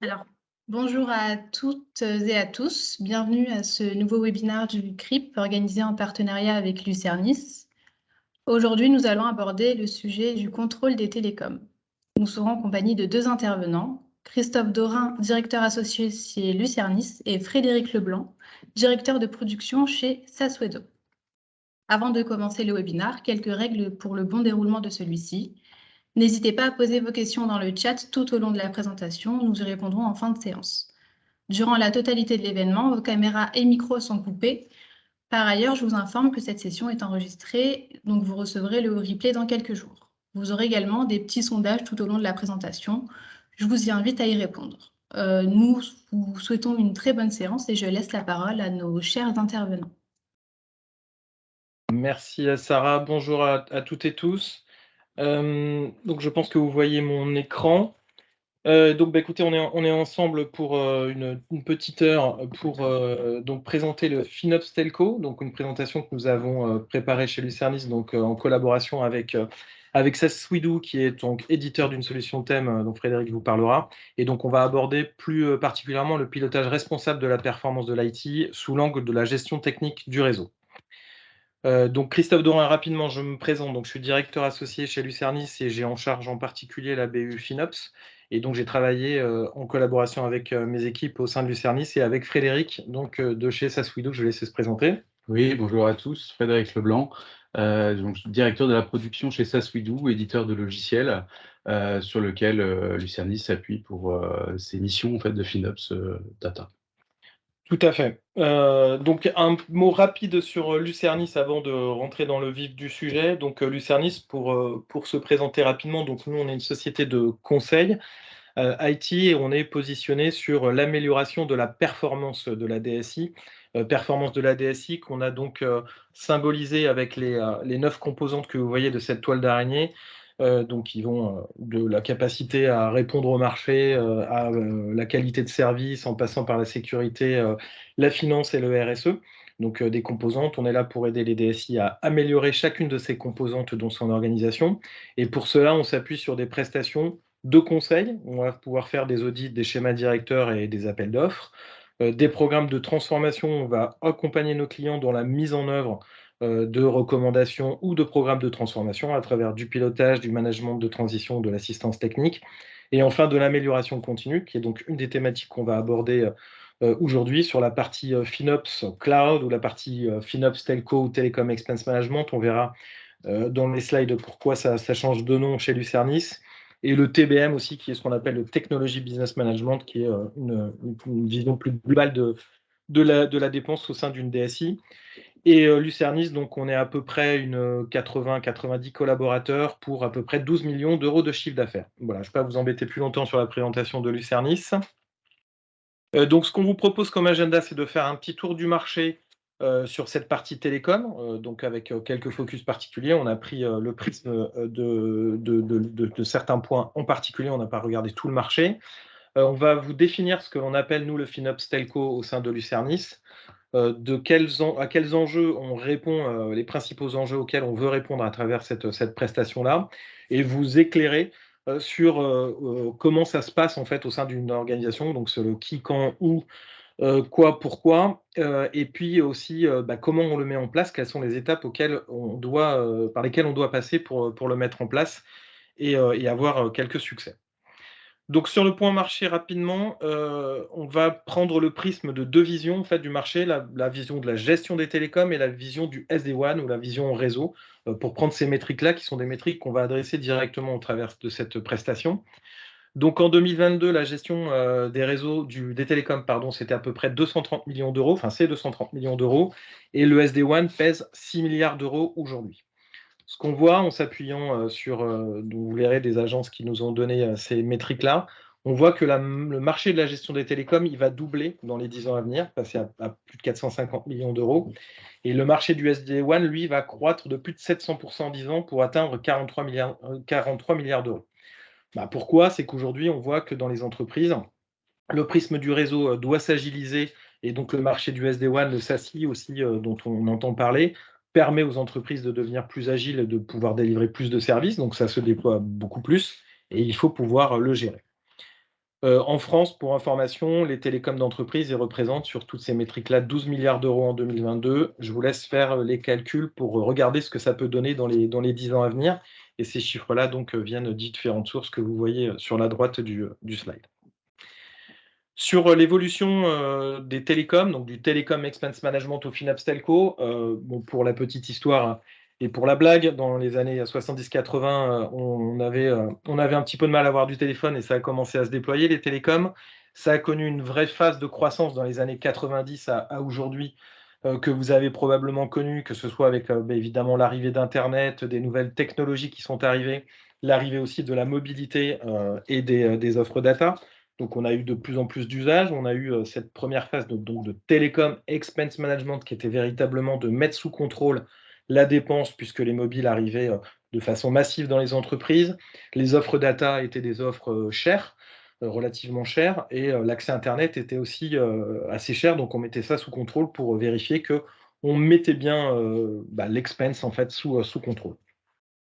Alors, bonjour à toutes et à tous. Bienvenue à ce nouveau webinaire du CRIP organisé en partenariat avec Lucernis. Aujourd'hui, nous allons aborder le sujet du contrôle des télécoms. Nous serons en compagnie de deux intervenants, Christophe Dorin, directeur associé chez Lucernis, et Frédéric Leblanc, directeur de production chez Sassuedo. Avant de commencer le webinaire, quelques règles pour le bon déroulement de celui-ci. N'hésitez pas à poser vos questions dans le chat tout au long de la présentation, nous y répondrons en fin de séance. Durant la totalité de l'événement, vos caméras et micros sont coupés. Par ailleurs, je vous informe que cette session est enregistrée, donc vous recevrez le replay dans quelques jours. Vous aurez également des petits sondages tout au long de la présentation. Je vous y invite à y répondre. Nous vous souhaitons une très bonne séance et je laisse la parole à nos chers intervenants. Merci à Sarah, bonjour à toutes et tous. Donc je pense que vous voyez mon écran. Écoutez, on est ensemble pour une petite heure pour donc présenter le FinOps Telco, donc une présentation que nous avons préparée chez Lucernis, donc en collaboration avec Sassuedo, qui est donc éditeur d'une solution thème, dont Frédéric vous parlera. Et donc on va aborder plus particulièrement le pilotage responsable de la performance de l'IT sous l'angle de la gestion technique du réseau. Donc Christophe Dorin, rapidement, je me présente. Donc, je suis directeur associé chez Lucernis et j'ai en charge en particulier la BU FinOps. Et donc, j'ai travaillé en collaboration avec mes équipes au sein de Lucernis et avec Frédéric, donc de chez Sassuido, que je vais laisser se présenter. Oui, bonjour à tous, Frédéric Leblanc, donc directeur de la production chez Sassuido, éditeur de logiciels, sur lequel Lucernis s'appuie pour ses missions en fait, de FinOps Data. Tout à fait. Donc un mot rapide sur Lucernis avant de rentrer dans le vif du sujet. Donc Lucernis, pour se présenter rapidement, donc nous, on est une société de conseil IT et on est positionné sur l'amélioration de la performance de la DSI. Performance de la DSI qu'on a donc symbolisée avec les 9 composantes que vous voyez de cette toile d'araignée. Donc qui vont de la capacité à répondre au marché, à la qualité de service, en passant par la sécurité, la finance et le RSE. Donc des composantes, on est là pour aider les DSI à améliorer chacune de ces composantes dans son organisation. Et pour cela, on s'appuie sur des prestations de conseil. On va pouvoir faire des audits, des schémas directeurs et des appels d'offres. Des programmes de transformation, on va accompagner nos clients dans la mise en œuvre de recommandations ou de programmes de transformation à travers du pilotage, du management de transition, de l'assistance technique. Et enfin, de l'amélioration continue, qui est donc une des thématiques qu'on va aborder aujourd'hui sur la partie FinOps Cloud ou la partie FinOps Telco ou Telecom Expense Management. On verra dans les slides pourquoi ça change de nom chez Lucernis. Et le TBM aussi, qui est ce qu'on appelle le Technology Business Management, qui est une vision plus globale de la dépense au sein d'une DSI. Et Lucernis, donc on est à peu près une 80-90 collaborateurs pour à peu près 12 millions d'euros de chiffre d'affaires. Voilà, je ne vais pas vous embêter plus longtemps sur la présentation de Lucernis. Donc ce qu'on vous propose comme agenda, c'est de faire un petit tour du marché sur cette partie télécom, donc avec quelques focus particuliers. On a pris le prisme de certains points en particulier, on n'a pas regardé tout le marché. On va vous définir ce que l'on appelle, nous, le FinOps Telco au sein de Lucernis, à quels enjeux on répond, les principaux enjeux auxquels on veut répondre à travers cette prestation-là, et vous éclairer sur comment ça se passe en fait au sein d'une organisation, donc c'est le qui, quand, où, quoi, pourquoi, et puis aussi comment on le met en place, quelles sont les étapes par lesquelles on doit passer pour le mettre en place et avoir quelques succès. Donc sur le point marché rapidement, on va prendre le prisme de 2 visions en fait du marché, la vision de la gestion des télécoms et la vision du SD-WAN ou la vision réseau, pour prendre ces métriques-là qui sont des métriques qu'on va adresser directement au travers de cette prestation. Donc en 2022, la gestion, des réseaux des télécoms pardon, c'était à peu près 230 millions d'euros, enfin c'est 230 millions d'euros et le SD-WAN pèse 6 milliards d'euros aujourd'hui. Ce qu'on voit en s'appuyant, sur, donc vous verrez des agences qui nous ont donné, ces métriques-là, on voit que le marché de la gestion des télécoms, il va doubler dans les 10 ans à venir, passer à plus de 450 millions d'euros. Et le marché du SD-WAN, lui, va croître de plus de 700 en 10 ans pour atteindre 43 milliards d'euros. Bah, pourquoi? C'est qu'aujourd'hui, on voit que dans les entreprises, le prisme du réseau, doit s'agiliser et donc le marché du SD-WAN, le SASI aussi, dont on entend parler, permet aux entreprises de devenir plus agiles et de pouvoir délivrer plus de services, donc ça se déploie beaucoup plus et il faut pouvoir le gérer. En France, pour information, les télécoms d'entreprise, ils représentent sur toutes ces métriques-là 12 milliards d'euros en 2022. Je vous laisse faire les calculs pour regarder ce que ça peut donner dans les 10 ans à venir. Et ces chiffres-là donc viennent de différentes sources que vous voyez sur la droite du slide. Sur l'évolution des télécoms, donc du Telecom Expense Management au FinOps Telco, bon, pour la petite histoire et pour la blague, dans les années 70-80, on avait un petit peu de mal à avoir du téléphone et ça a commencé à se déployer, les télécoms. Ça a connu une vraie phase de croissance dans les années 90 à aujourd'hui, que vous avez probablement connu, que ce soit avec évidemment l'arrivée d'internet, des nouvelles technologies qui sont arrivées, l'arrivée aussi de la mobilité et des offres data. Donc on a eu de plus en plus d'usages. On a eu cette première phase de Telecom Expense Management qui était véritablement de mettre sous contrôle la dépense puisque les mobiles arrivaient de façon massive dans les entreprises. Les offres data étaient des offres chères, relativement chères, et l'accès Internet était aussi assez cher, donc on mettait ça sous contrôle pour vérifier qu'on mettait bien l'expense en fait sous contrôle.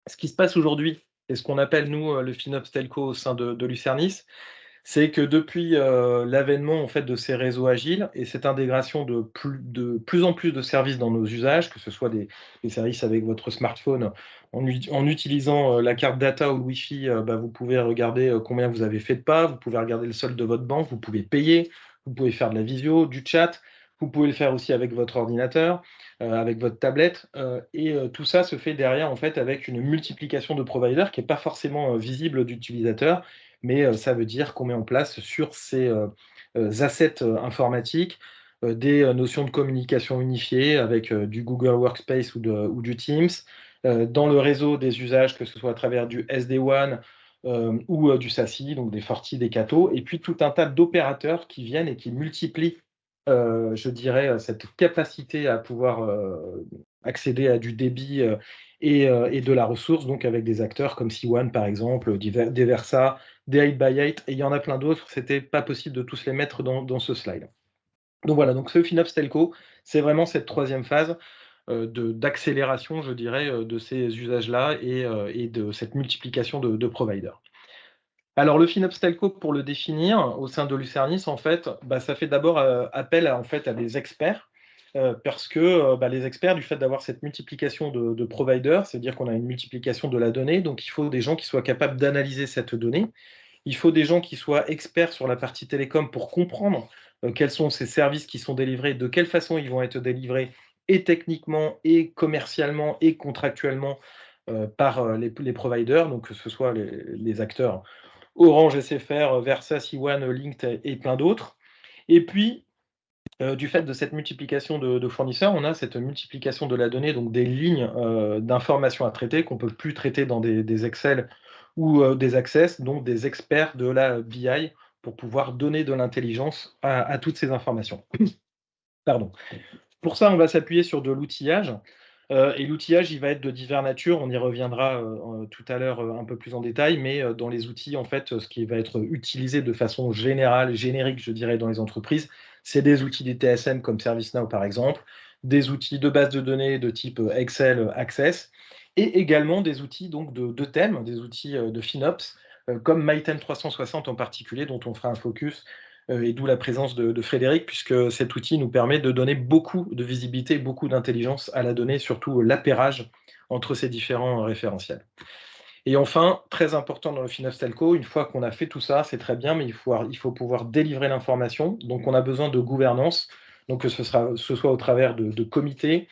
Ce qui se passe aujourd'hui, et ce qu'on appelle nous le FinOps Telco au sein de Lucernis, c'est que depuis l'avènement en fait de ces réseaux agiles et cette intégration de plus en plus de services dans nos usages, que ce soit des services avec votre smartphone, en utilisant la carte data ou le Wi-Fi, vous pouvez regarder combien vous avez fait de pas, vous pouvez regarder le solde de votre banque, vous pouvez payer, vous pouvez faire de la visio, du chat, vous pouvez le faire aussi avec votre ordinateur, avec votre tablette, et tout ça se fait derrière en fait avec une multiplication de providers qui est pas forcément visible d'utilisateurs, mais ça veut dire qu'on met en place sur ces assets informatiques des notions de communication unifiées avec du Google Workspace ou du Teams, dans le réseau des usages, que ce soit à travers du SD-WAN ou du SASE, donc des Forti, des Cato, et puis tout un tas d'opérateurs qui viennent et qui multiplient, je dirais, cette capacité à pouvoir accéder à du débit et de la ressource, donc avec des acteurs comme C1 par exemple, des Versa, des 8x8, et il y en a plein d'autres, c'était pas possible de tous les mettre dans ce slide. Donc voilà, donc ce FinOps Telco, c'est vraiment cette troisième phase d'accélération, je dirais, de ces usages-là et de cette multiplication de providers. Alors le FinOps Telco, pour le définir, au sein de Lucernis, en fait, ça fait d'abord appel à des experts, parce que les experts, du fait d'avoir cette multiplication de providers, c'est-à-dire qu'on a une multiplication de la donnée, donc il faut des gens qui soient capables d'analyser cette donnée. Il faut des gens qui soient experts sur la partie télécom pour comprendre quels sont ces services qui sont délivrés, de quelle façon ils vont être délivrés, et techniquement, et commercialement, et contractuellement par les providers, donc que ce soit les acteurs Orange, SFR, Versa, C1, Link et plein d'autres. Et puis, du fait de cette multiplication de fournisseurs, on a cette multiplication de la donnée, donc des lignes d'informations à traiter qu'on ne peut plus traiter dans des Excel ou des Access, donc des experts de la BI pour pouvoir donner de l'intelligence à toutes ces informations. Pardon. Pour ça, on va s'appuyer sur de l'outillage. Et l'outillage, il va être de diverses natures. On y reviendra tout à l'heure un peu plus en détail, mais dans les outils, en fait, ce qui va être utilisé de façon générale, générique, je dirais, dans les entreprises, c'est des outils d'ITSM comme ServiceNow, par exemple, des outils de base de données de type Excel, Access, et également des outils donc, de thèmes, des outils de FinOps, comme MyTem 360 en particulier, dont on fera un focus et d'où la présence de Frédéric, puisque cet outil nous permet de donner beaucoup de visibilité, beaucoup d'intelligence à la donnée, surtout l'appairage entre ces différents référentiels. Et enfin, très important dans le FinOps Telco, une fois qu'on a fait tout ça, c'est très bien, mais il faut pouvoir délivrer l'information. Donc on a besoin de gouvernance, donc que ce soit au travers de comités,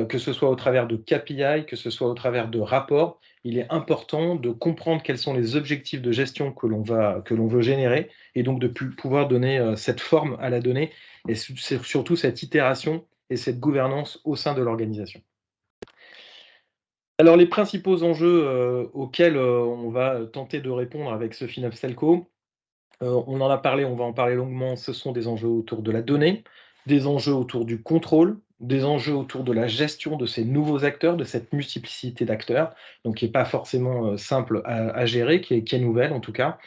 que ce soit au travers de KPI, que ce soit au travers de rapports. Il est important de comprendre quels sont les objectifs de gestion que l'on veut générer, et donc de pouvoir donner cette forme à la donnée, et surtout cette itération et cette gouvernance au sein de l'organisation. Alors les principaux enjeux auxquels on va tenter de répondre avec ce FinOps Telco, on en a parlé, on va en parler longuement, ce sont des enjeux autour de la donnée, des enjeux autour du contrôle, des enjeux autour de la gestion de ces nouveaux acteurs, de cette multiplicité d'acteurs, donc qui n'est pas forcément simple à gérer, qui est nouvelle en tout cas.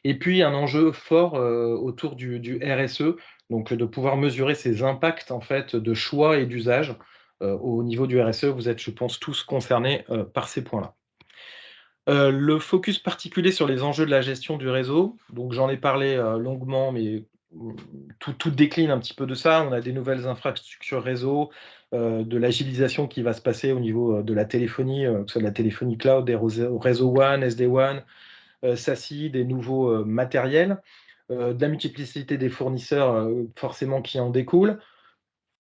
Et puis un enjeu fort autour du RSE, donc de pouvoir mesurer ces impacts en fait de choix et d'usage. Au niveau du RSE, vous êtes, je pense, tous concernés par ces points-là. Le focus particulier sur les enjeux de la gestion du réseau, donc j'en ai parlé longuement, mais tout décline un petit peu de ça. On a des nouvelles infrastructures réseau, de l'agilisation qui va se passer au niveau de la téléphonie, que ce soit de la téléphonie cloud, des réseaux WAN, SD-WAN, SASI, des nouveaux matériels, de la multiplicité des fournisseurs forcément qui en découle.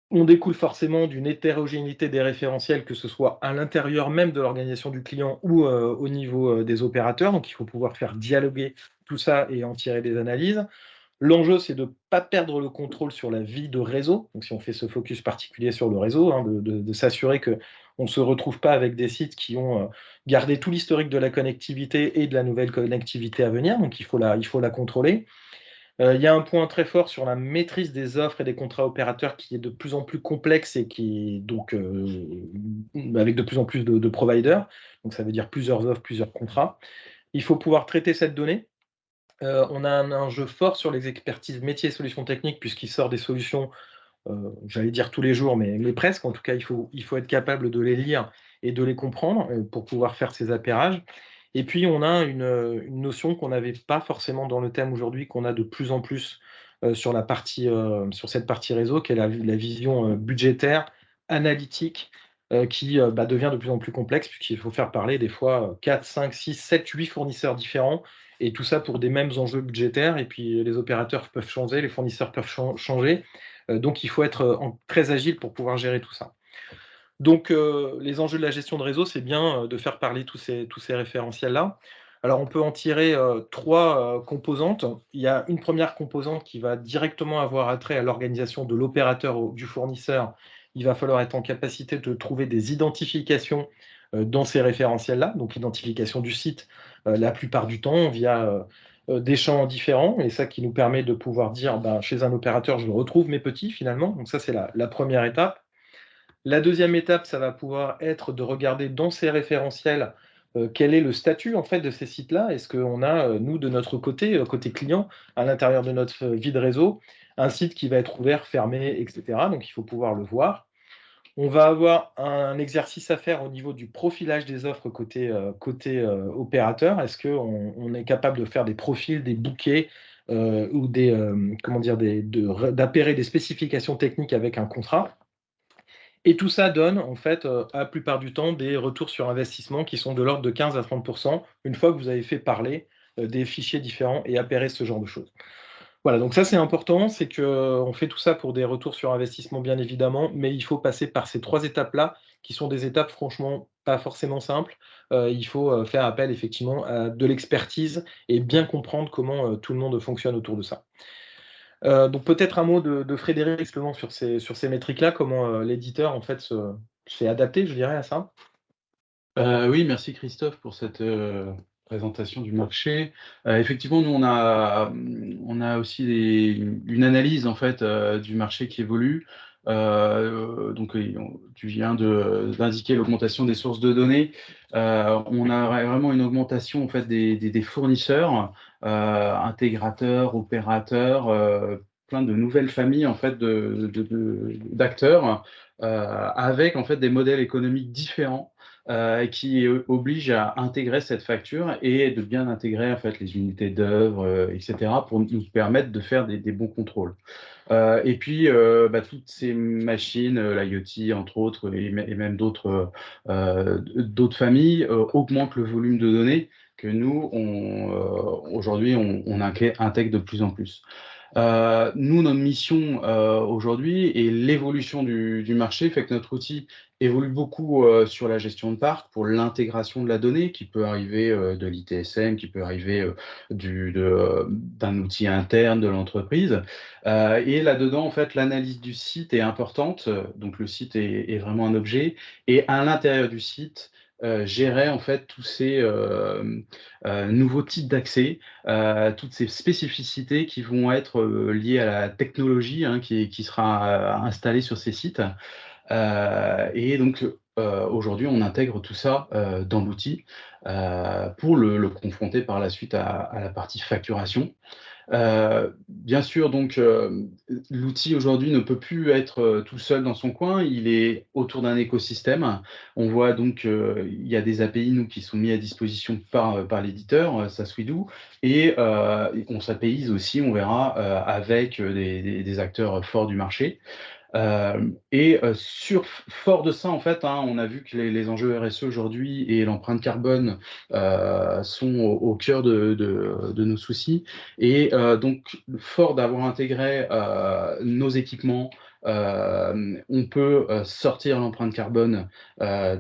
On découle forcément d'une hétérogénéité des référentiels, que ce soit à l'intérieur même de l'organisation du client ou au niveau des opérateurs. Donc il faut pouvoir faire dialoguer tout ça et en tirer des analyses. L'enjeu, c'est de ne pas perdre le contrôle sur la vie de réseau. Donc si on fait ce focus particulier sur le réseau, hein, de s'assurer qu'on ne se retrouve pas avec des sites qui ont gardé tout l'historique de la connectivité et de la nouvelle connectivité à venir. Donc il faut la contrôler. Il y a un point très fort sur la maîtrise des offres et des contrats opérateurs qui est de plus en plus complexe et qui est donc avec de plus en plus de providers. Donc ça veut dire plusieurs offres, plusieurs contrats. Il faut pouvoir traiter cette donnée. On a un enjeu fort sur les expertises métiers et solutions techniques puisqu'il sort des solutions, j'allais dire tous les jours, mais presque. En tout cas, il faut être capable de les lire et de les comprendre pour pouvoir faire ces appairages. Et puis, on a une notion qu'on n'avait pas forcément dans le thème aujourd'hui, qu'on a de plus en plus sur cette partie réseau, qui est la vision budgétaire, analytique, qui devient de plus en plus complexe, puisqu'il faut faire parler des fois 4, 5, 6, 7, 8 fournisseurs différents, et tout ça pour des mêmes enjeux budgétaires. Et puis, les opérateurs peuvent changer, les fournisseurs peuvent changer. Donc, il faut être très agile pour pouvoir gérer tout ça. Donc, les enjeux de la gestion de réseau, c'est bien de faire parler tous ces référentiels-là. Alors, on peut en tirer 3 composantes. Il y a une première composante qui va directement avoir attrait à l'organisation de l'opérateur ou du fournisseur. Il va falloir être en capacité de trouver des identifications dans ces référentiels-là, donc l'identification du site, la plupart du temps via des champs différents, et ça qui nous permet de pouvoir dire, chez un opérateur, je retrouve mes petits finalement. Donc ça, c'est la première étape. La deuxième étape, ça va pouvoir être de regarder dans ces référentiels, quel est le statut en fait de ces sites-là. Est-ce qu'on a, nous de notre côté, côté client, à l'intérieur de notre vie de réseau, un site qui va être ouvert, fermé, et cetera. Donc il faut pouvoir le voir. On va avoir un exercice à faire au niveau du profilage des offres côté opérateur. Est-ce qu'on est capable de faire des profils, des bouquets, ou d'appairer des spécifications techniques avec un contrat? Et tout ça donne, en fait, la plupart du temps, des retours sur investissement qui sont de l'ordre de 15 à 30 une fois que vous avez fait parler, des fichiers différents et appairer ce genre de choses. Voilà, donc ça, c'est important, c'est qu'on fait tout ça pour des retours sur investissement, bien évidemment, mais il faut passer par ces 3 étapes-là, qui sont des étapes franchement pas forcément simples. Il faut, faire appel effectivement à de l'expertise et bien comprendre comment, tout le monde fonctionne autour de ça. Donc peut-être un mot de Frédéric justement sur ces métriques-là, comment, l'éditeur en fait s'est adapté, je dirais, à ça? Oui, merci Christophe pour cette présentation du marché. Effectivement, nous, on a aussi une analyse en fait du marché qui évolue. Donc, tu viens d'indiquer l'augmentation des sources de données. On a vraiment une augmentation en fait des fournisseurs, intégrateurs, opérateurs, plein de nouvelles familles en fait d'acteurs, avec en fait des modèles économiques différents. Qui oblige à intégrer cette facture et de bien intégrer en fait les unités d'œuvre, etc., pour nous permettre de faire des bons contrôles. Et puis, toutes ces machines, l'IoT entre autres, et même d'autres familles, augmentent le volume de données que nous, aujourd'hui, on intègre de plus en plus. Nous, notre mission aujourd'hui et l'évolution du marché fait que notre outil évolue beaucoup sur la gestion de parc pour l'intégration de la donnée qui peut arriver de l'ITSM, qui peut arriver d'un outil interne de l'entreprise. Et là-dedans, en fait, l'analyse du site est importante. Donc, le site est vraiment un objet. Et à l'intérieur du site, gérer en fait tous ces nouveaux types d'accès, toutes ces spécificités qui vont être liées à la technologie qui sera installée sur ces sites. Et donc, aujourd'hui, on intègre tout ça dans l'outil pour le confronter par la suite à la partie facturation. Bien sûr, donc l'outil aujourd'hui ne peut plus être tout seul dans son coin, il est autour d'un écosystème. On voit donc il y a des API nous qui sont mis à disposition par l'éditeur Saswidoo, et on s'APIse aussi, on verra, avec des acteurs forts du marché. Fort de ça, en fait, hein, on a vu que les enjeux RSE aujourd'hui et l'empreinte carbone sont au cœur de nos soucis. Et donc, fort d'avoir intégré nos équipements, on peut sortir l'empreinte carbone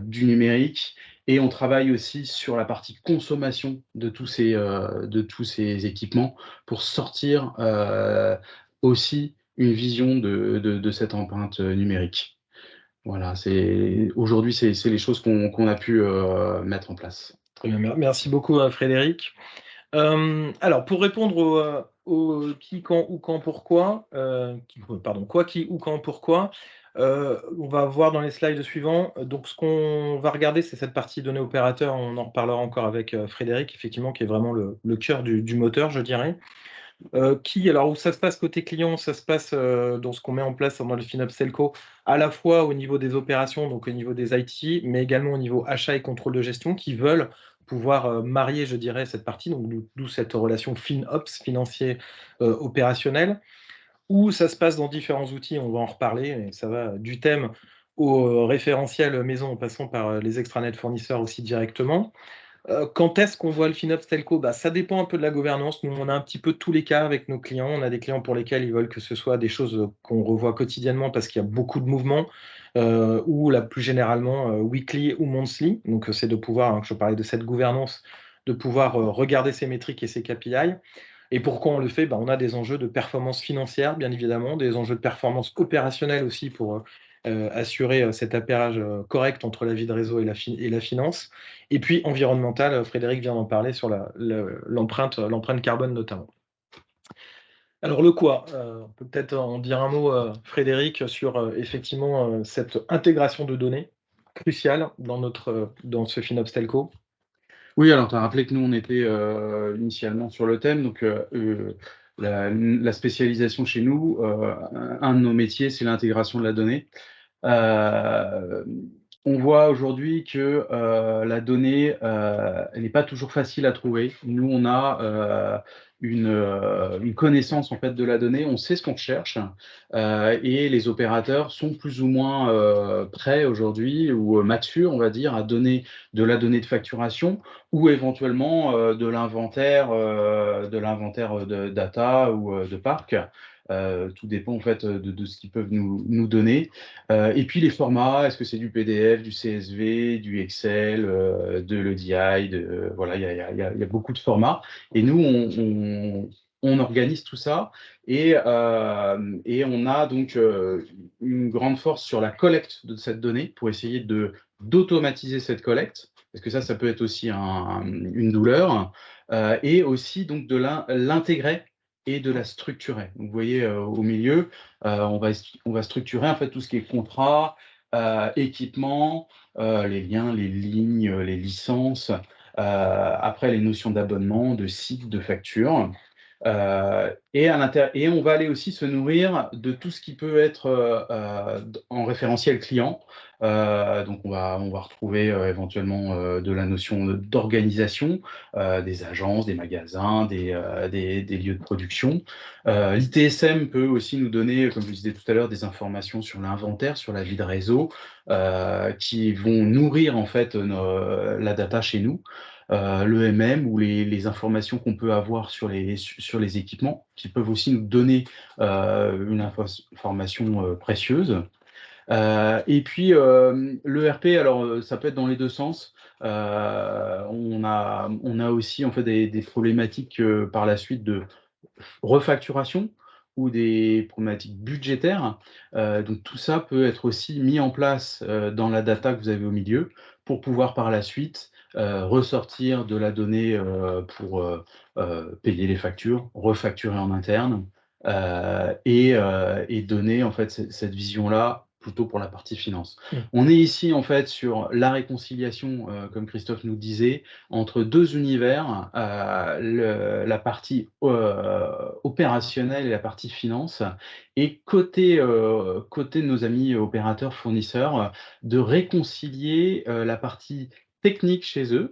du numérique. Et on travaille aussi sur la partie consommation de tous ces équipements pour sortir aussi une vision de cette empreinte numérique. Voilà, aujourd'hui, c'est les choses qu'on a pu mettre en place. Très bien, merci beaucoup Frédéric. Alors, pour répondre au qui, quand, où, quand, pourquoi, quoi, qui, où, quand, pourquoi, on va voir dans les slides suivants. Donc, ce qu'on va regarder, c'est cette partie données opérateurs. On en reparlera encore avec Frédéric, effectivement, qui est vraiment le cœur du moteur, je dirais. Alors où ça se passe côté client, ça se passe dans ce qu'on met en place dans le FinOps Telco, à la fois au niveau des opérations, donc au niveau des IT, mais également au niveau achat et contrôle de gestion, qui veulent pouvoir marier, je dirais, cette partie, donc d'où cette relation FinOps, financier opérationnel, où ça se passe dans différents outils, on va en reparler, et ça va du thème au référentiel maison, en passant par les extranets fournisseurs aussi directement. Quand est-ce qu'on voit le FinOps Telco? Ça dépend un peu de la gouvernance. Nous, on a un petit peu tous les cas avec nos clients. On a des clients pour lesquels ils veulent que ce soit des choses qu'on revoit quotidiennement parce qu'il y a beaucoup de mouvements, ou plus généralement weekly ou monthly. Donc, c'est de pouvoir, je parlais de cette gouvernance, de pouvoir regarder ces métriques et ces KPI. Et pourquoi on le fait? On a des enjeux de performance financière, bien évidemment, des enjeux de performance opérationnelle aussi pour assurer cet appairage correct entre la vie de réseau et la finance. Et puis environnemental, Frédéric vient d'en parler sur l'empreinte carbone notamment. Alors le quoi, on peut peut-être en dire un mot, Frédéric, sur effectivement cette intégration de données cruciale dans ce FinOps Telco. Oui, alors tu as rappelé que nous, on était initialement sur le thème, donc la spécialisation chez nous, un de nos métiers, c'est l'intégration de la donnée. On voit aujourd'hui que la donnée, elle n'est pas toujours facile à trouver. Nous, on a une connaissance en fait de la donnée, on sait ce qu'on cherche, et les opérateurs sont plus ou moins prêts aujourd'hui ou matures, on va dire, à donner de la donnée de facturation ou éventuellement de l'inventaire de data ou de parc. Tout dépend en fait de ce qu'ils peuvent nous donner. Et puis les formats, est-ce que c'est du PDF, du CSV, du Excel, de l'EDI, voilà, il y a beaucoup de formats. Et nous, on organise tout ça et on a donc une grande force sur la collecte de cette donnée pour essayer d'automatiser cette collecte, parce que ça peut être aussi une douleur, et aussi donc de l'intégrer et de la structurer. Donc, vous voyez au milieu, on va structurer en fait tout ce qui est contrat, équipement, les liens, les lignes, les licences, après les notions d'abonnement, de site, de facture. Et on va aller aussi se nourrir de tout ce qui peut être en référentiel client. Donc on va retrouver éventuellement de la notion d'organisation, des agences, des magasins, des lieux de production. L'ITSM peut aussi nous donner, comme je disais tout à l'heure, des informations sur l'inventaire, sur la vie de réseau, qui vont nourrir en fait la data chez nous. L'EMM ou les informations qu'on peut avoir sur les équipements, qui peuvent aussi nous donner une information précieuse. Et puis, l'ERP, alors ça peut être dans les deux sens. On a aussi en fait des problématiques par la suite de refacturation ou des problématiques budgétaires. Donc tout ça peut être aussi mis en place dans la data que vous avez au milieu pour pouvoir par la suite ressortir de la donnée pour payer les factures, refacturer en interne et donner en fait cette vision-là plutôt pour la partie finance. Mmh. On est ici en fait sur la réconciliation, comme Christophe nous disait, entre deux univers, la partie opérationnelle et la partie finance, et côté de nos amis opérateurs, fournisseurs, de réconcilier la partie technique chez eux,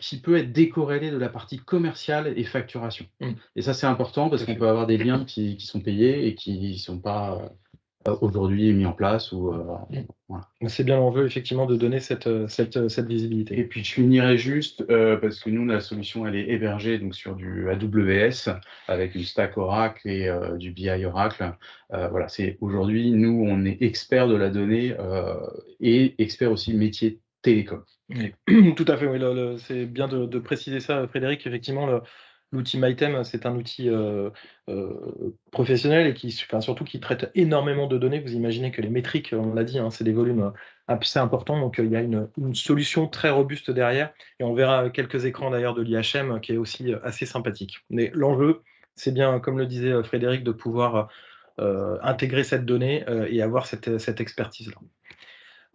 qui peut être décorrélée de la partie commerciale et facturation. Mmh. Et ça, c'est important parce Tout à qu'on fait. peut avoir des liens qui sont payés et qui ne sont pas aujourd'hui mis en place. Voilà. C'est bien l'enjeu, effectivement, de donner cette Et visibilité. puis je finirai juste, parce que nous, la solution, elle est hébergée donc, sur du AWS avec une stack Oracle et du BI Oracle. Voilà, aujourd'hui, nous, on est experts de la donnée et experts aussi métier télécom. Oui. Tout à fait, oui, c'est bien de préciser ça, Frédéric. Effectivement, l'outil MyTem, c'est un outil professionnel et surtout qui traite énormément de données. Vous imaginez que les métriques, on l'a dit, hein, c'est des volumes assez importants, donc il y a une solution très robuste derrière. Et on verra quelques écrans d'ailleurs de l'IHM qui est aussi assez sympathique. Mais l'enjeu, c'est bien, comme le disait Frédéric, de pouvoir intégrer cette donnée et avoir cette expertise-là.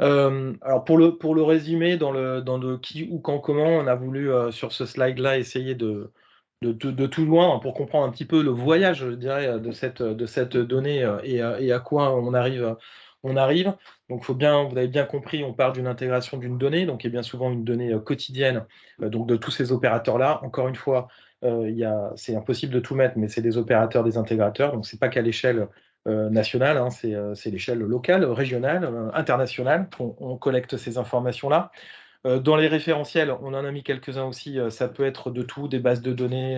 Alors pour le résumer, dans le qui, où, quand, comment, on a voulu sur ce slide-là essayer de tout loin pour comprendre un petit peu le voyage, je dirais, de cette donnée et à quoi on arrive. Donc vous avez bien compris, on parle d'une intégration d'une donnée, donc qui est bien souvent une donnée quotidienne, donc de tous ces opérateurs-là. Encore une fois, c'est impossible de tout mettre, mais c'est des opérateurs, des intégrateurs, donc c'est pas qu'à l'échelle nationale, hein, c'est l'échelle locale, régionale, internationale qu'on collecte ces informations-là. Dans les référentiels, on en a mis quelques-uns aussi, ça peut être de tout, des bases de données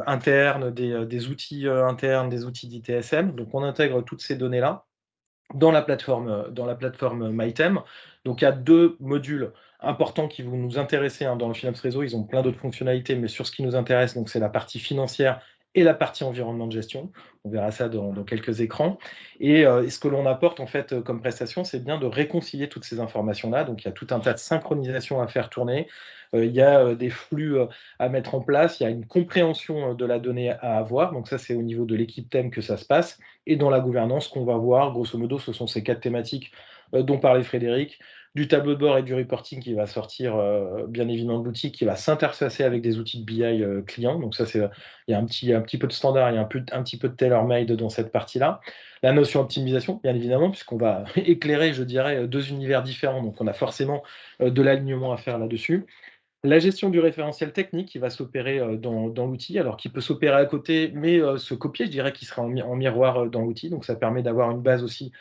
internes, des outils internes, des outils d'ITSM. Donc on intègre toutes ces données-là dans la plateforme MyTem. Donc il y a 2 modules importants qui vont nous intéresser, hein, dans le FinOps Réseau. Ils ont plein d'autres fonctionnalités, mais sur ce qui nous intéresse, donc c'est la partie financière et la partie environnement de gestion. On verra ça dans quelques écrans. Et ce que l'on apporte en fait comme prestation, c'est bien de réconcilier toutes ces informations-là. Donc il y a tout un tas de synchronisation à faire tourner. Il y a des flux à mettre en place. Il y a une compréhension de la donnée à avoir. Donc ça, c'est au niveau de l'équipe TEM que ça se passe. Et dans la gouvernance qu'on va voir, grosso modo, ce sont ces 4 thématiques dont parlait Frédéric, du tableau de bord et du reporting qui va sortir bien évidemment de l'outil, qui va s'interfacer avec des outils de BI clients. Donc ça, il y a un petit peu de standard, il y a un petit peu de tailor-made dans cette partie-là. La notion optimisation, bien évidemment, puisqu'on va éclairer, je dirais, 2 univers différents. Donc on a forcément de l'alignement à faire là-dessus. La gestion du référentiel technique qui va s'opérer dans l'outil, alors qui peut s'opérer à côté, mais se copier, je dirais qu'il sera en miroir dans l'outil. Donc ça permet d'avoir une base aussi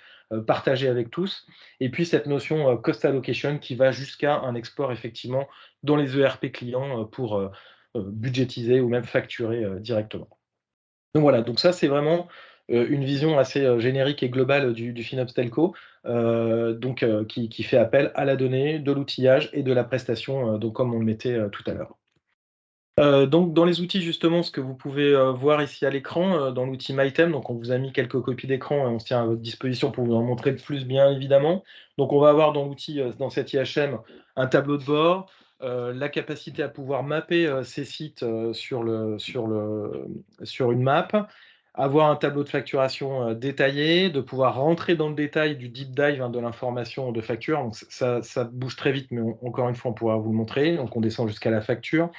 partagée avec tous. Et puis cette notion cost allocation qui va jusqu'à un export effectivement dans les ERP clients pour budgétiser ou même facturer directement. Donc voilà, donc ça c'est vraiment une vision assez générique et globale du FinOps Telco, donc qui fait appel à la donnée, de l'outillage et de la prestation, donc comme on le mettait tout à l'heure. Donc dans les outils justement, ce que vous pouvez voir ici à l'écran, dans l'outil MyTem, donc on vous a mis quelques copies d'écran et on se tient à votre disposition pour vous en montrer plus, bien évidemment. Donc on va avoir dans l'outil, dans cet IHM, un tableau de bord, la capacité à pouvoir mapper ces sites sur une map, avoir un tableau de facturation détaillé, de pouvoir rentrer dans le détail du deep dive, hein, de l'information de facture. Donc ça bouge très vite, mais encore une fois, on pourra vous le montrer. Donc on descend jusqu'à la facture.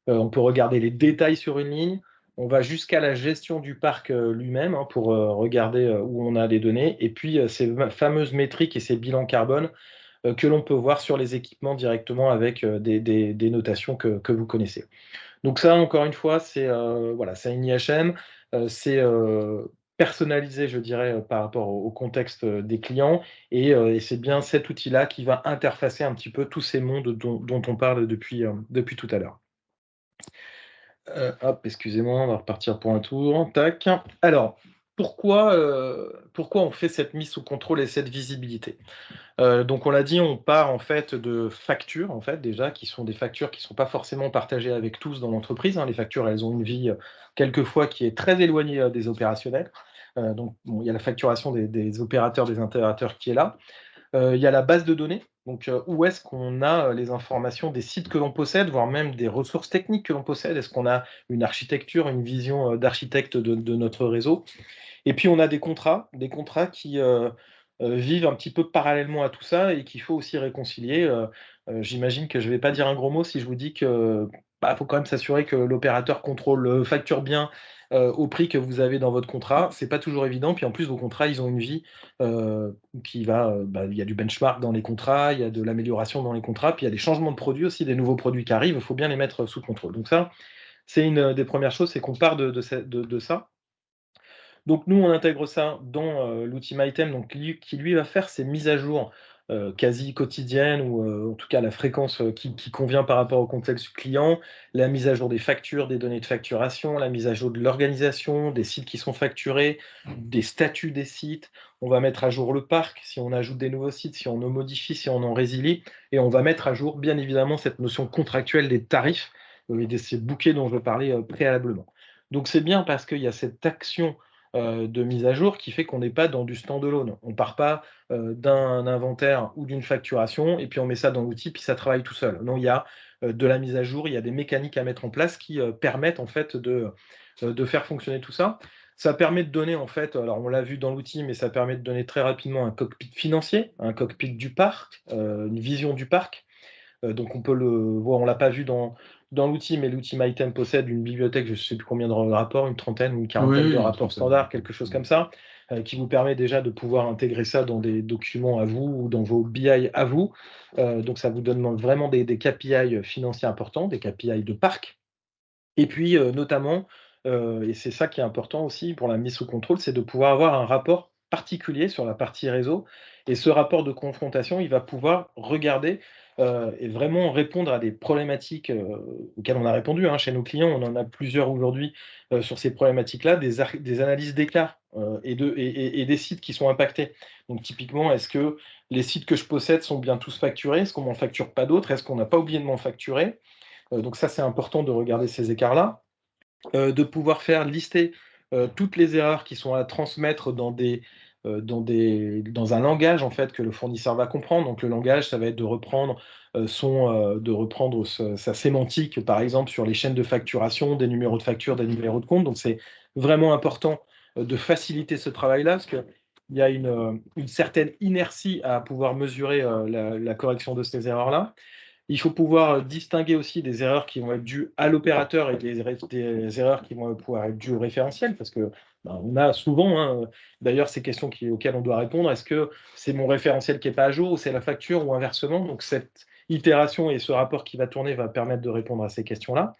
On peut regarder les détails sur une ligne. On va jusqu'à la gestion du parc lui-même, hein, pour regarder où on a des données. Et puis ces fameuses métriques et ces bilans carbone que l'on peut voir sur les équipements directement avec des notations que vous connaissez. Donc ça, encore une fois, c'est voilà, c'est une IHM, c'est personnalisé, je dirais, par rapport au contexte des clients, et c'est bien cet outil-là qui va interfacer un petit peu tous ces mondes dont on parle depuis tout à l'heure. Hop, excusez-moi, on va repartir pour un tour. Tac. Alors, pourquoi on fait cette mise sous contrôle et cette visibilité? Donc on l'a dit, on part en fait de factures, en fait, déjà, qui sont des factures qui ne sont pas forcément partagées avec tous dans l'entreprise, hein. Les factures, elles ont une vie, quelquefois qui est très éloignée, des opérationnels. Donc bon, il y a la facturation des opérateurs, des intégrateurs qui est là. Il y a la base de données, Donc, où est-ce qu'on a les informations des sites que l'on possède, voire même des ressources techniques que l'on possède? Est-ce qu'on a une architecture, une vision d'architecte de notre réseau? Et puis on a des contrats qui, vivent un petit peu parallèlement à tout ça et qu'il faut aussi réconcilier. J'imagine que je ne vais pas dire un gros mot si je vous dis que, bah, faut quand même s'assurer que l'opérateur contrôle, facture bien, au prix que vous avez dans votre contrat. C'est pas toujours évident, puis en plus vos contrats, ils ont une vie, qui va, bah, il y a du benchmark dans les contrats, il y a de l'amélioration dans les contrats, puis il y a des changements de produits aussi, des nouveaux produits qui arrivent, il faut bien les mettre sous contrôle. Donc ça, c'est une, des premières choses, c'est qu'on part de ça. Donc nous, on intègre ça dans, l'outil MyTem, donc qui lui va faire ces mises à jour, quasi quotidiennes ou, en tout cas la fréquence, qui convient par rapport au contexte du client, la mise à jour des factures, des données de facturation, la mise à jour de l'organisation, des sites qui sont facturés, des statuts des sites. On va mettre à jour le parc, si on ajoute des nouveaux sites, si on en modifie, si on en résilie et on va mettre à jour, bien évidemment, cette notion contractuelle des tarifs, et de ces bouquets dont je parlais, préalablement. Donc c'est bien parce qu'il y a cette action de mise à jour qui fait qu'on n'est pas dans du standalone. On ne part pas d'un inventaire ou d'une facturation et puis on met ça dans l'outil, puis ça travaille tout seul. Non, il y a de la mise à jour, il y a des mécaniques à mettre en place qui permettent en fait de faire fonctionner tout ça. Ça permet de donner en fait, alors on l'a vu dans l'outil, mais ça permet de donner très rapidement un cockpit financier, un cockpit du parc, une vision du parc. Donc on peut le voir, on l'a pas vu dans l'outil, mais l'outil MyTem possède une bibliothèque, je ne sais plus combien de rapports, une trentaine ou une quarantaine Oui, de une rapports trentaine. standards, quelque chose comme ça, qui vous permet déjà de pouvoir intégrer ça dans des documents à vous ou dans vos BI à vous. Donc ça vous donne vraiment des KPI financiers importants, des KPI de parc. Et puis, notamment, et c'est ça qui est important aussi pour la mise sous contrôle, c'est de pouvoir avoir un rapport particulier sur la partie réseau et ce rapport de confrontation, il va pouvoir regarder, et vraiment répondre à des problématiques, auxquelles on a répondu, hein, chez nos clients. On en a plusieurs aujourd'hui, sur ces problématiques-là, des analyses d'écart, et des sites qui sont impactés. Donc typiquement, est-ce que les sites que je possède sont bien tous facturés? Est-ce qu'on m'en facture pas d'autres? Est-ce qu'on n'a pas oublié de m'en facturer? Donc ça, c'est important de regarder ces écarts-là. De pouvoir faire lister, toutes les erreurs qui sont à transmettre dans un langage, en fait, que le fournisseur va comprendre. Donc le langage, ça va être de reprendre, sa sémantique, par exemple, sur les chaînes de facturation, des numéros de facture, des numéros de compte. Donc c'est vraiment important, de faciliter ce travail-là, parce qu'il y a une certaine inertie à pouvoir mesurer, la correction de ces erreurs-là. Il faut pouvoir distinguer aussi des erreurs qui vont être dues à l'opérateur et des erreurs qui vont pouvoir être dues au référentiel parce que, ben, on a souvent, hein, d'ailleurs ces questions auxquelles on doit répondre. Est-ce que c'est mon référentiel qui est pas à jour ou c'est la facture ou inversement? Donc cette itération et ce rapport qui va tourner va permettre de répondre à ces questions-là.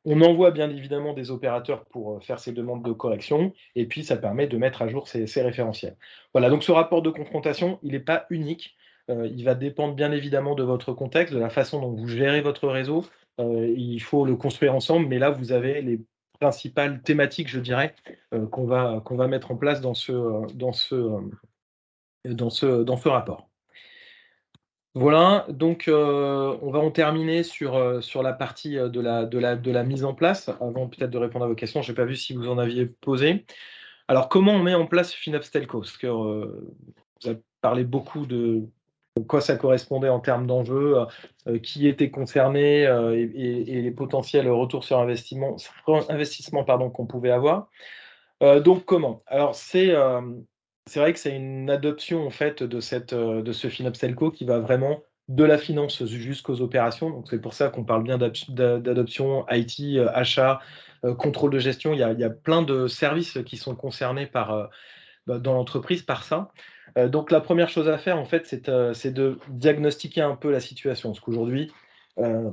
On envoie bien évidemment des opérateurs pour, faire ces demandes de correction et puis ça permet de mettre à jour ces référentiels. Voilà, donc ce rapport de confrontation, il n'est pas unique, il va dépendre bien évidemment de votre contexte, de la façon dont vous gérez votre réseau, il faut le construire ensemble, mais là vous avez les principales thématiques, je dirais, qu'on va mettre en place dans ce rapport. Voilà, donc on va en terminer sur la partie, de la mise en place. Avant peut-être de répondre à vos questions, je n'ai pas vu si vous en aviez posé. Alors comment on met en place FinOps Telco? Parce que, vous avez parlé beaucoup de quoi ça correspondait en termes d'enjeux, qui était concerné, et les potentiels retours sur investissement pardon, qu'on pouvait avoir. Donc comment? Alors c'est vrai que c'est une adoption en fait de ce FinOps Telco qui va vraiment de la finance jusqu'aux opérations. Donc c'est pour ça qu'on parle bien d'adoption IT, achat, contrôle de gestion. Il y a plein de services qui sont concernés dans l'entreprise par ça. Donc la première chose à faire en fait, c'est de diagnostiquer un peu la situation. Parce qu'aujourd'hui, heu,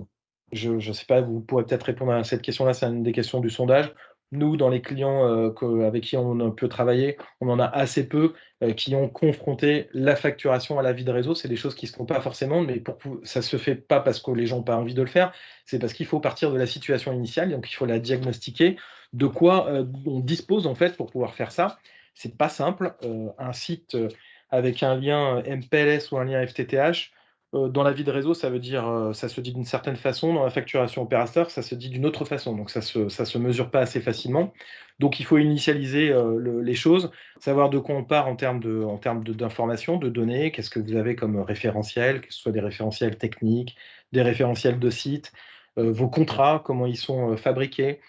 je ne sais pas, vous pourrez peut-être répondre à cette question-là, c'est une des questions du sondage. Nous, dans les clients, avec qui on peut travailler, on en a assez peu, qui ont confronté la facturation à la vie de réseau. C'est des choses qui ne se font pas forcément, mais ça se fait pas parce que les gens n'ont pas envie de le faire, c'est parce qu'il faut partir de la situation initiale, donc il faut la diagnostiquer. De quoi, on dispose en fait pour pouvoir faire ça. C'est pas simple, un site, avec un lien MPLS ou un lien FTTH, Dans la vie de réseau, ça veut dire, ça se dit d'une certaine façon, dans la facturation opérateur, ça se dit d'une autre façon, donc ça se mesure pas assez facilement. Donc il faut initialiser, les choses, savoir de quoi on part en termes d'informations, de données, qu'est-ce que vous avez comme référentiel, que ce soit des référentiels techniques, des référentiels de sites, vos contrats, comment ils sont, fabriqués,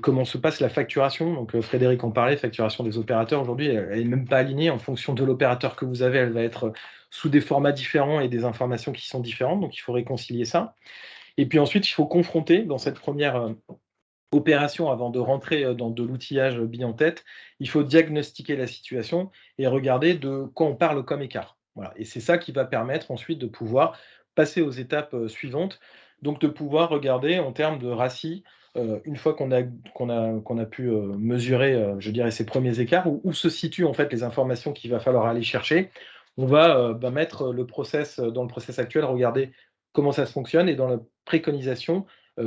comment se passe la facturation. Donc, Frédéric en parlait, facturation des opérateurs aujourd'hui, elle est même pas alignée en fonction de l'opérateur que vous avez, elle va être sous des formats différents et des informations qui sont différentes, donc il faut réconcilier ça. Et puis ensuite, il faut confronter dans cette première opération, avant de rentrer dans de l'outillage bille en tête, il faut diagnostiquer la situation et regarder de quoi on parle comme écart. Voilà. Et c'est ça qui va permettre ensuite de pouvoir passer aux étapes suivantes, donc de pouvoir regarder en termes de RACI, une fois qu'on a pu mesurer, je dirais, ces premiers écarts, où se situent en fait les informations qu'il va falloir aller chercher. On va mettre le process dans le process actuel, regarder comment ça se fonctionne, et dans la préconisation,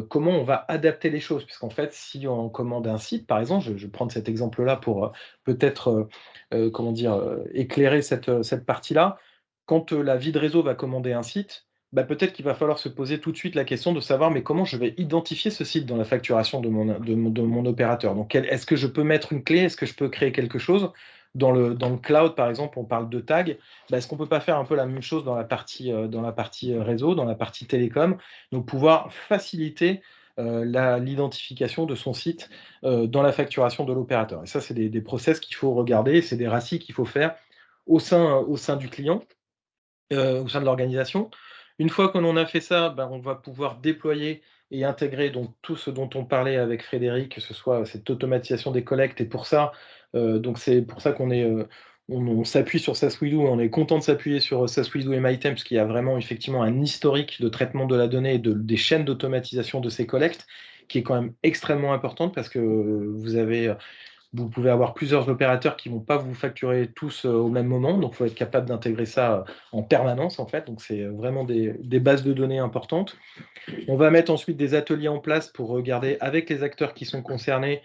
comment on va adapter les choses. Puisqu'en fait, si on commande un site, par exemple, je vais prendre cet exemple-là pour peut-être comment dire, éclairer cette partie-là. Quand la vie de réseau va commander un site, bah, peut-être qu'il va falloir se poser tout de suite la question de savoir, mais comment je vais identifier ce site dans la facturation de mon opérateur. Donc, est-ce que je peux mettre une clé? Est-ce que je peux créer quelque chose? Dans le cloud, par exemple, on parle de tag. Bah, est-ce qu'on ne peut pas faire un peu la même chose dans la partie réseau, dans la partie télécom? Donc, pouvoir faciliter l'identification de son site dans la facturation de l'opérateur. Et ça, c'est des process qu'il faut regarder, c'est des RACI qu'il faut faire au sein du client, au sein de l'organisation. Une fois qu'on en a fait ça, ben, on va pouvoir déployer et intégrer donc tout ce dont on parlait avec Frédéric, que ce soit cette automatisation des collectes. Et pour ça, donc c'est pour ça qu'on est, on s'appuie sur SaaSWidoo, on est content de s'appuyer sur SaaSWidoo et MyTem, parce qu'il y a vraiment effectivement un historique de traitement de la donnée et des chaînes d'automatisation de ces collectes, qui est quand même extrêmement importante, parce que vous pouvez avoir plusieurs opérateurs qui ne vont pas vous facturer tous au même moment, donc il faut être capable d'intégrer ça en permanence en fait, donc c'est vraiment des bases de données importantes. On va mettre ensuite des ateliers en place pour regarder avec les acteurs qui sont concernés,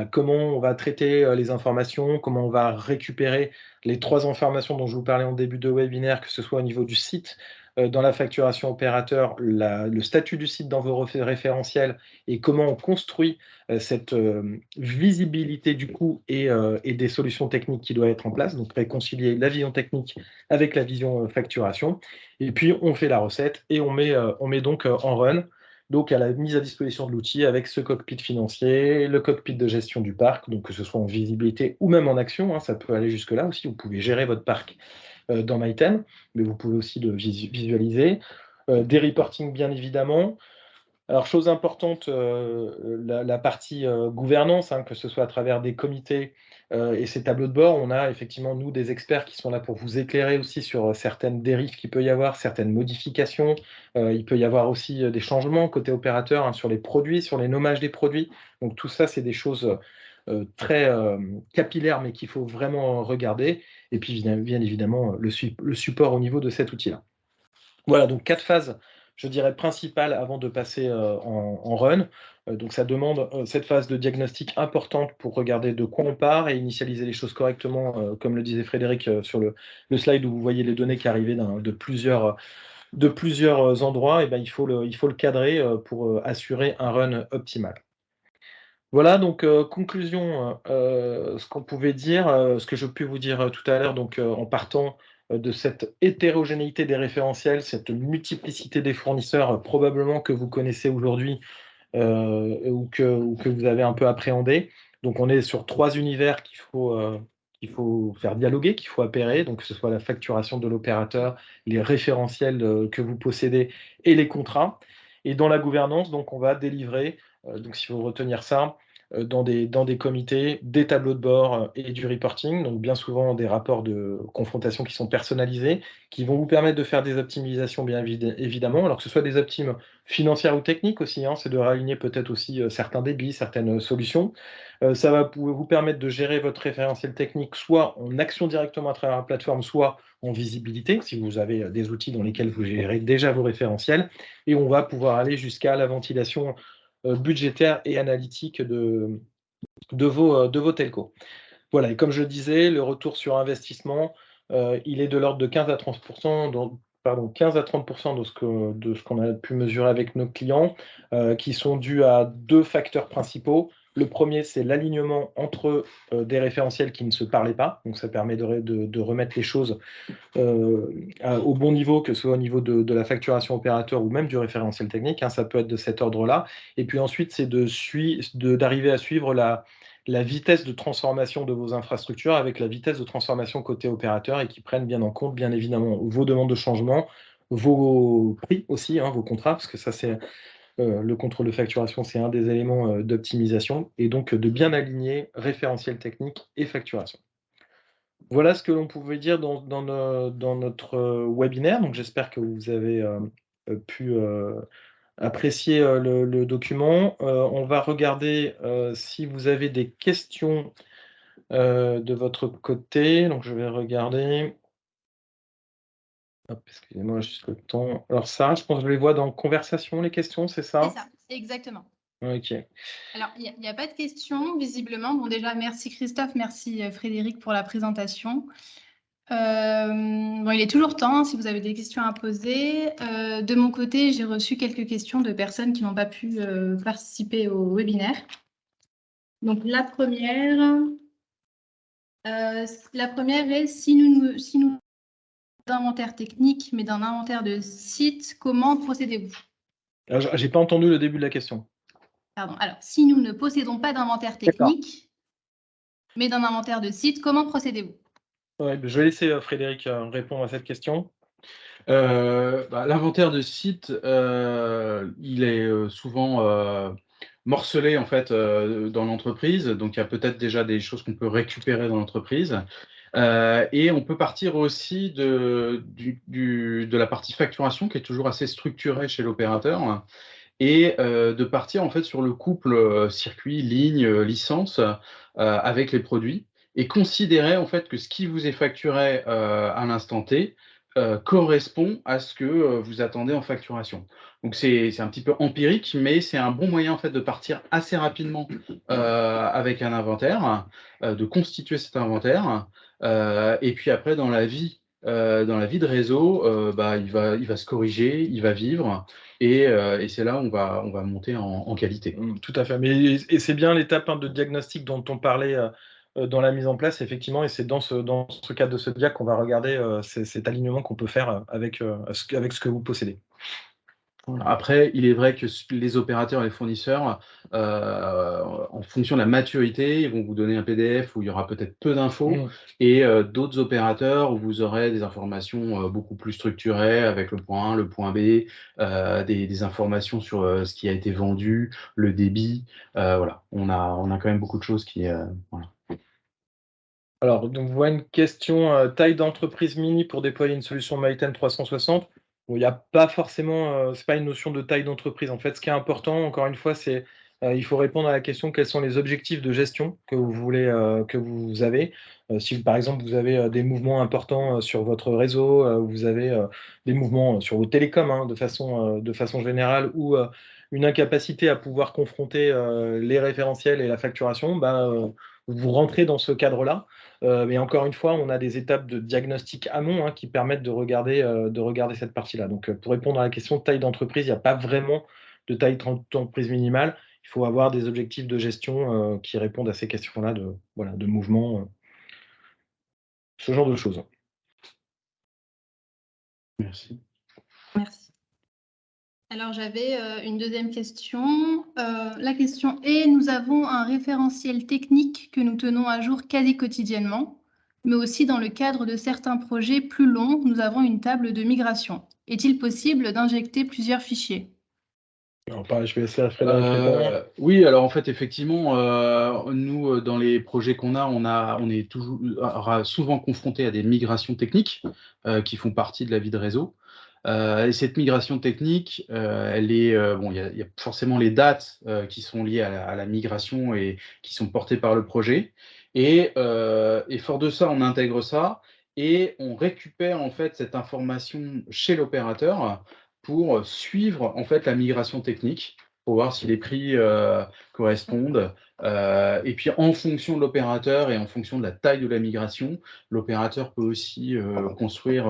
comment on va traiter les informations, comment on va récupérer les 3 informations dont je vous parlais en début de webinaire, que ce soit au niveau du site, dans la facturation opérateur, le statut du site dans vos référentiels, et comment on construit cette visibilité du coût et des solutions techniques qui doivent être en place, donc réconcilier la vision technique avec la vision facturation. Et puis on fait la recette et on met donc en run, donc à la mise à disposition de l'outil avec ce cockpit financier, le cockpit de gestion du parc, donc que ce soit en visibilité ou même en action, hein, ça peut aller jusque-là aussi, vous pouvez gérer votre parc dans MyTen, mais vous pouvez aussi le visualiser. Des reporting bien évidemment. Alors, chose importante, la partie gouvernance, hein, que ce soit à travers des comités et ces tableaux de bord, on a effectivement, nous, des experts qui sont là pour vous éclairer aussi sur certaines dérives qu'il peut y avoir, certaines modifications. Il peut y avoir aussi des changements côté opérateur, hein, sur les produits, sur les nommages des produits. Donc tout ça, c'est des choses très capillaires, mais qu'il faut vraiment regarder. Et puis, bien évidemment, le support au niveau de cet outil-là. Voilà, donc 4 phases, je dirais, principales avant de passer en run. Donc ça demande cette phase de diagnostic importante pour regarder de quoi on part et initialiser les choses correctement, comme le disait Frédéric sur le slide où vous voyez les données qui arrivaient de plusieurs endroits. Et ben, il faut le cadrer pour assurer un run optimal. Voilà, donc conclusion, ce qu'on pouvait dire, ce que je peux vous dire tout à l'heure, donc en partant de cette hétérogénéité des référentiels, cette multiplicité des fournisseurs, probablement que vous connaissez aujourd'hui, ou que vous avez un peu appréhendé. Donc on est sur 3 univers qu'il faut faire dialoguer, qu'il faut appairer, donc que ce soit la facturation de l'opérateur, les référentiels que vous possédez et les contrats. Et dans la gouvernance, donc on va délivrer, donc s'il faut retenir ça, dans des comités, des tableaux de bord et du reporting, donc bien souvent des rapports de confrontation qui sont personnalisés, qui vont vous permettre de faire des optimisations bien évidemment, alors que ce soit des optimes financières ou techniques aussi, hein, c'est de réaligner peut-être aussi certains débits, certaines solutions. Ça va vous permettre de gérer votre référentiel technique, soit en action directement à travers la plateforme, soit en visibilité, si vous avez des outils dans lesquels vous gérez déjà vos référentiels. Et on va pouvoir aller jusqu'à la ventilation budgétaire et analytique de vos telcos. Voilà, et comme je le disais, le retour sur investissement, il est de l'ordre de 15 à 30% 15 à 30% de ce qu'on a pu mesurer avec nos clients, qui sont dus à 2 facteurs principaux. Le premier, c'est l'alignement entre des référentiels qui ne se parlaient pas. Donc, ça permet de remettre les choses au bon niveau, que ce soit au niveau de la facturation opérateur ou même du référentiel technique. Ça peut être de cet ordre-là. Et puis ensuite, c'est d'arriver à suivre la vitesse de transformation de vos infrastructures avec la vitesse de transformation côté opérateur et qui prennent bien en compte, bien évidemment, vos demandes de changement, vos prix aussi, vos contrats, parce que ça, c'est le contrôle de facturation, c'est un des éléments d'optimisation, et donc de bien aligner référentiel technique et facturation. Voilà ce que l'on pouvait dire dans notre webinaire. Donc j'espère que vous avez pu apprécier le document. On va regarder si vous avez des questions de votre côté. Donc je vais regarder. Hop, excusez-moi juste le temps. Alors ça, je pense que je les vois dans conversation, les questions, c'est ça? C'est ça, exactement. Ok. Alors, il n'y a pas de questions, visiblement. Bon, déjà, merci Christophe, merci Frédéric pour la présentation. Bon, il est toujours temps, si vous avez des questions à poser. De mon côté, j'ai reçu quelques questions de personnes qui n'ont pas pu participer au webinaire. Donc, la première est, si nous d'inventaire technique, mais d'un inventaire de site, comment procédez-vous? Je n'ai pas entendu le début de la question. Pardon. Alors, si nous ne possédons pas d'inventaire technique, mais d'un inventaire de site, comment procédez-vous? Ouais, je vais laisser Frédéric répondre à cette question. L'inventaire de site, il est souvent morcelé en fait dans l'entreprise. Donc il y a peut-être déjà des choses qu'on peut récupérer dans l'entreprise. Et on peut partir aussi de la partie facturation qui est toujours assez structurée chez l'opérateur et de partir en fait sur le couple circuit, ligne, licence avec les produits et considérer en fait que ce qui vous est facturé à l'instant T correspond à ce que vous attendez en facturation. Donc c'est un petit peu empirique, mais c'est un bon moyen en fait de partir assez rapidement avec un inventaire, de constituer cet inventaire, et puis après dans la vie de réseau, il va se corriger, il va vivre, et c'est là où on va monter en qualité. Tout à fait. Et c'est bien l'étape de diagnostic dont on parlait dans la mise en place, effectivement, et c'est dans ce cadre de ce diag qu'on va regarder cet alignement qu'on peut faire avec ce que vous possédez. Après, il est vrai que les opérateurs et les fournisseurs, en fonction de la maturité, ils vont vous donner un PDF où il y aura peut-être peu d'infos, et d'autres opérateurs où vous aurez des informations beaucoup plus structurées avec le point A, le point B, des informations sur ce qui a été vendu, le débit. Voilà, on a quand même beaucoup de choses qui... voilà. Alors, donc, on voit une question, taille d'entreprise mini pour déployer une solution Myten 360. Bon, il n'y a pas forcément, c'est pas une notion de taille d'entreprise. En fait, ce qui est important, encore une fois, c'est il faut répondre à la question quels sont les objectifs de gestion que vous voulez, que vous avez. Si par exemple vous avez des mouvements importants sur votre réseau, vous avez des mouvements sur vos télécoms de façon générale, ou une incapacité à pouvoir confronter les référentiels et la facturation, vous rentrez dans ce cadre-là. Mais encore une fois, on a des étapes de diagnostic amont qui permettent de regarder cette partie-là. Donc, pour répondre à la question de taille d'entreprise, il n'y a pas vraiment de taille d'entreprise minimale. Il faut avoir des objectifs de gestion qui répondent à ces questions-là de mouvement, ce genre de choses. Merci. Merci. Alors, j'avais une deuxième question. La question est, nous avons un référentiel technique que nous tenons à jour quasi quotidiennement, mais aussi dans le cadre de certains projets plus longs, nous avons une table de migration. Est-il possible d'injecter plusieurs fichiers? Alors, pareil, je vais laisser Frédéric répondre. Oui, alors en fait, effectivement, nous, dans les projets qu'on a, on est toujours souvent confronté à des migrations techniques qui font partie de la vie de réseau. Et cette migration technique, elle est bon, il y a forcément les dates qui sont liées à la migration et qui sont portées par le projet. Et fort de ça, on intègre ça et on récupère en fait cette information chez l'opérateur pour suivre en fait la migration technique, pour voir si les prix correspondent. Et puis, en fonction de l'opérateur et en fonction de la taille de la migration, l'opérateur peut aussi construire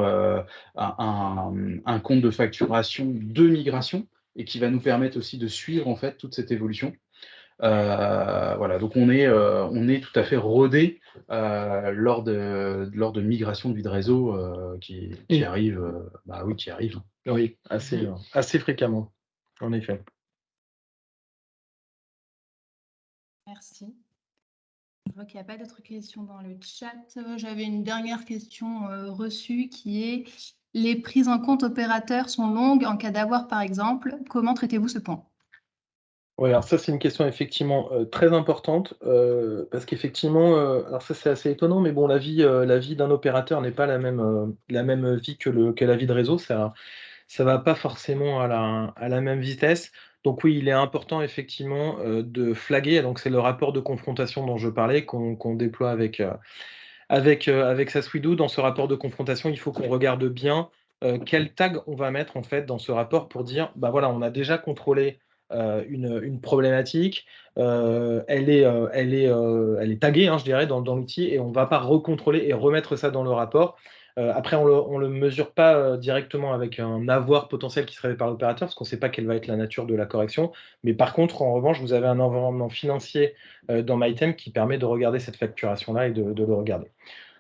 un compte de facturation de migration et qui va nous permettre aussi de suivre en fait toute cette évolution. Voilà, donc on est tout à fait rodé lors de migration de vie de réseau qui arrive. Qui arrive. Oui, assez fréquemment, en effet. Merci. Je vois qu'il n'y a pas d'autres questions dans le chat. J'avais une dernière question reçue qui est: les prises en compte opérateurs sont longues en cas d'avoir, par exemple. Comment traitez-vous ce point? Oui, alors ça, c'est une question effectivement très importante parce qu'effectivement, alors ça, c'est assez étonnant, mais bon, la vie d'un opérateur n'est pas la même vie que la vie de réseau. Ça va pas forcément à la même vitesse. Donc oui, il est important effectivement de flaguer. Donc c'est le rapport de confrontation dont je parlais, qu'on déploie avec Saswidoo. Dans ce rapport de confrontation, il faut qu'on regarde bien quel tag on va mettre en fait dans ce rapport pour dire, bah voilà, on a déjà contrôlé une problématique, elle est taguée, hein, je dirais, dans l'outil, et on ne va pas recontrôler et remettre ça dans le rapport. Après, on le mesure pas directement avec un avoir potentiel qui serait fait par l'opérateur, parce qu'on ne sait pas quelle va être la nature de la correction. Mais par contre, en revanche, vous avez un environnement financier dans MyTem qui permet de regarder cette facturation-là et de le regarder.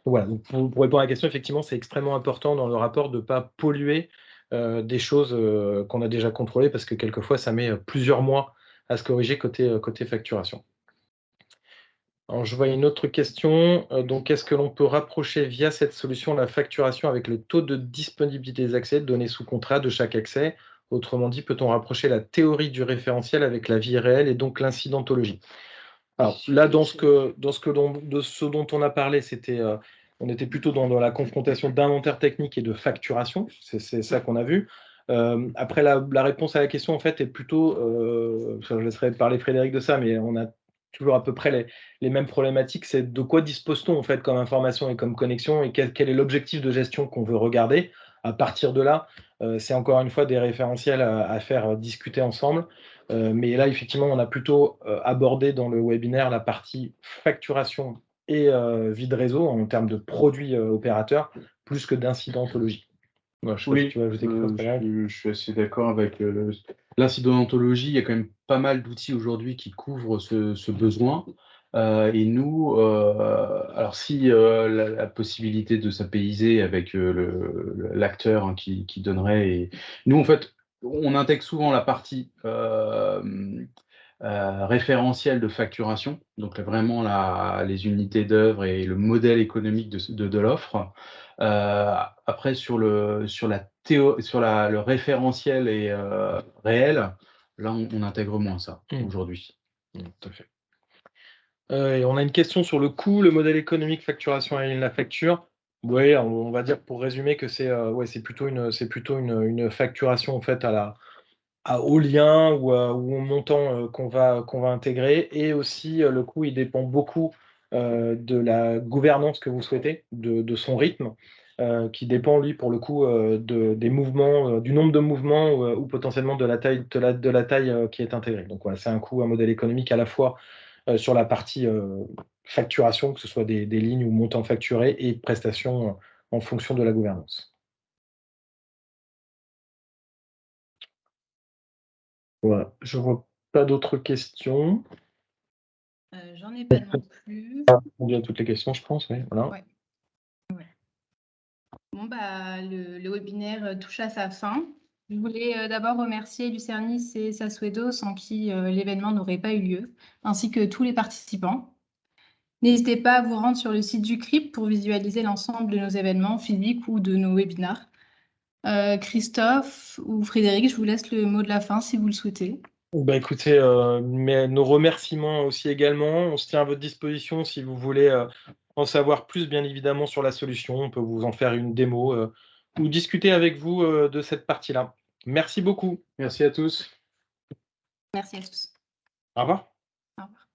Donc voilà, donc pour répondre à la question, effectivement, c'est extrêmement important dans le rapport de ne pas polluer des choses qu'on a déjà contrôlées, parce que quelquefois, ça met plusieurs mois à se corriger côté facturation. Alors, je vois une autre question. Donc, est-ce que l'on peut rapprocher via cette solution la facturation avec le taux de disponibilité des accès données sous contrat de chaque accès? Autrement dit, peut-on rapprocher la théorie du référentiel avec la vie réelle et donc l'incidentologie? Alors là, de ce dont on a parlé, on était plutôt dans la confrontation d'inventaire technique et de facturation. C'est ça qu'on a vu. Après, la réponse à la question, en fait, est plutôt, je laisserai parler Frédéric de ça, mais on a toujours à peu près les mêmes problématiques. C'est de quoi dispose-t-on en fait comme information et comme connexion, et quel est l'objectif de gestion qu'on veut regarder. À partir de là, c'est encore une fois des référentiels à faire discuter ensemble. Mais là, effectivement, on a plutôt abordé dans le webinaire la partie facturation et vie de réseau en termes de produits opérateurs, plus que d'incidentologie. Voilà, je sais pas si tu veux ajouter quelque chose, Frédéric. Je suis assez d'accord avec l'incidentologie. Il y a quand même pas mal d'outils aujourd'hui qui couvrent ce besoin. Et nous, alors si la possibilité de s'apaiser avec l'acteur hein, qui donnerait, et nous en fait, on intègre souvent la partie référentiel de facturation, donc vraiment les unités d'œuvre et le modèle économique de l'offre. Après, sur le référentiel et réel, là, on intègre moins ça aujourd'hui. Tout à fait. Et on a une question sur le coût, le modèle économique, facturation et la facture. Oui, on va dire pour résumer que c'est plutôt une facturation en fait au lien ou au montant qu'on va intégrer, et aussi le coût il dépend beaucoup de la gouvernance que vous souhaitez, de son rythme, qui dépend lui pour le coup des mouvements, du nombre de mouvements ou potentiellement de la taille qui est intégrée. Donc voilà, c'est un modèle économique à la fois sur la partie facturation, que ce soit des lignes ou montants facturés, et prestations en fonction de la gouvernance. Voilà, je vois pas d'autres questions. J'en ai pas non plus. On vient à toutes les questions, je pense, oui. Voilà. Ouais. Bon, bah, le webinaire touche à sa fin. Je voulais d'abord remercier Lucernis et Saswidoo, sans qui l'événement n'aurait pas eu lieu, ainsi que tous les participants. N'hésitez pas à vous rendre sur le site du CRIP pour visualiser l'ensemble de nos événements physiques ou de nos webinaires. Christophe ou Frédéric, je vous laisse le mot de la fin si vous le souhaitez. Bah, écoutez, nos remerciements aussi également. On se tient à votre disposition si vous voulez en savoir plus, bien évidemment, sur la solution. On peut vous en faire une démo ou discuter avec vous de cette partie-là. Merci beaucoup. Merci à tous. Merci à tous. Au revoir. Au revoir.